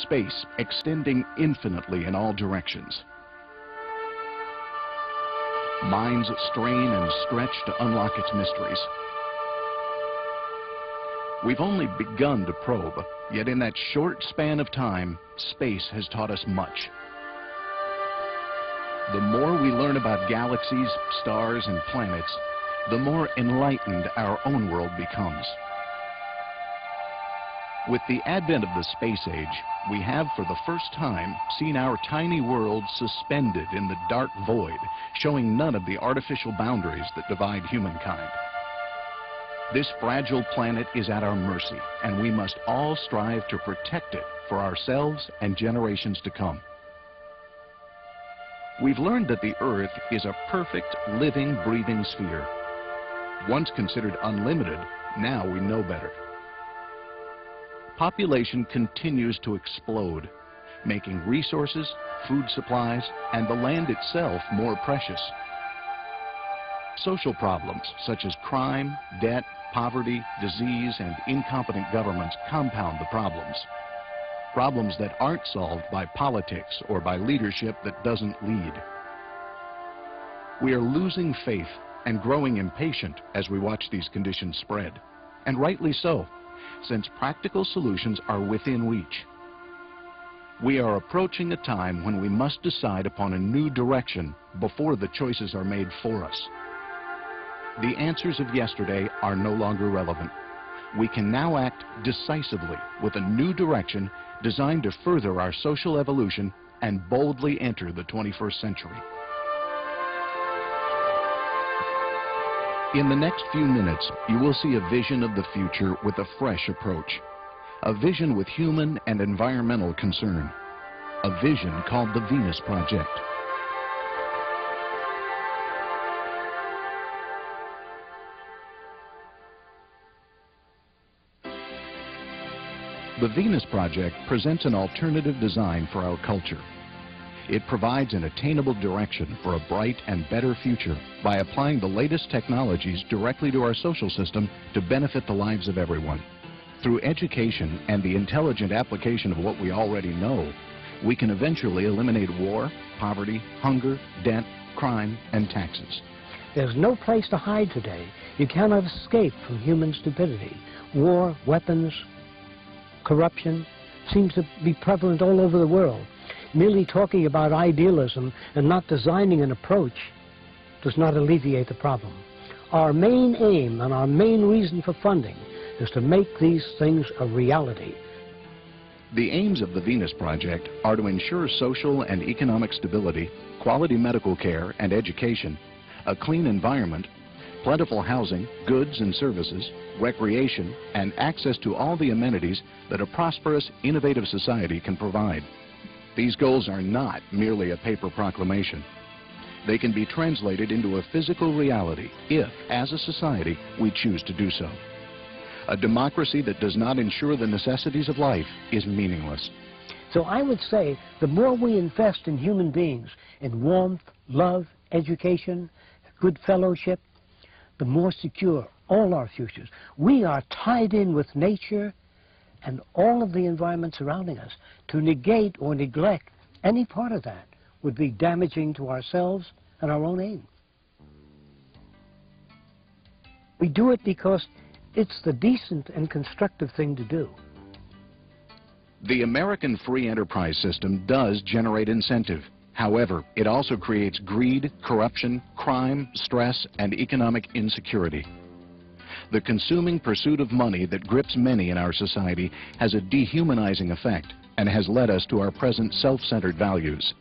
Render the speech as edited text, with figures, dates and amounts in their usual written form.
space extending infinitely in all directions. Minds strain and stretch to unlock its mysteries. We've only begun to probe, yet in that short span of time, space has taught us much. The more we learn about galaxies, stars, and planets, the more enlightened our own world becomes. With the advent of the space age, we have for the first time seen our tiny world suspended in the dark void, showing none of the artificial boundaries that divide humankind. This fragile planet is at our mercy, and we must all strive to protect it for ourselves and generations to come. We've learned that the Earth is a perfect, living, breathing sphere. Once considered unlimited, now we know better. Population continues to explode, making resources, food supplies, and the land itself more precious. Social problems such as crime, debt, poverty, disease, and incompetent governments compound the problems. Problems that aren't solved by politics or by leadership that doesn't lead. We are losing faith and growing impatient as we watch these conditions spread, and rightly so, since practical solutions are within reach. We are approaching a time when we must decide upon a new direction before the choices are made for us. The answers of yesterday are no longer relevant. We can now act decisively with a new direction designed to further our social evolution and boldly enter the 21st century. In the next few minutes, you will see a vision of the future with a fresh approach. A vision with human and environmental concern. A vision called the Venus Project. The Venus Project presents an alternative design for our culture. It provides an attainable direction for a bright and better future by applying the latest technologies directly to our social system to benefit the lives of everyone. Through education and the intelligent application of what we already know, we can eventually eliminate war, poverty, hunger, debt, crime, and taxes. There's no place to hide today. You cannot escape from human stupidity. War, weapons, corruption seems to be prevalent all over the world. Merely talking about idealism and not designing an approach does not alleviate the problem. Our main aim and our main reason for funding is to make these things a reality. The aims of the Venus Project are to ensure social and economic stability, quality medical care and education, a clean environment, plentiful housing, goods and services, recreation, and access to all the amenities that a prosperous, innovative society can provide. These goals are not merely a paper proclamation. They can be translated into a physical reality if, as a society, we choose to do so. A democracy that does not ensure the necessities of life is meaningless. So I would say the more we invest in human beings, in warmth, love, education, good fellowship, the more secure all our futures. We are tied in with nature and all of the environment surrounding us. To negate or neglect any part of that would be damaging to ourselves and our own aim. We do it because it's the decent and constructive thing to do. The American free enterprise system does generate incentive. However, it also creates greed, corruption, crime, stress, and economic insecurity. The consuming pursuit of money that grips many in our society has a dehumanizing effect and has led us to our present self-centered values.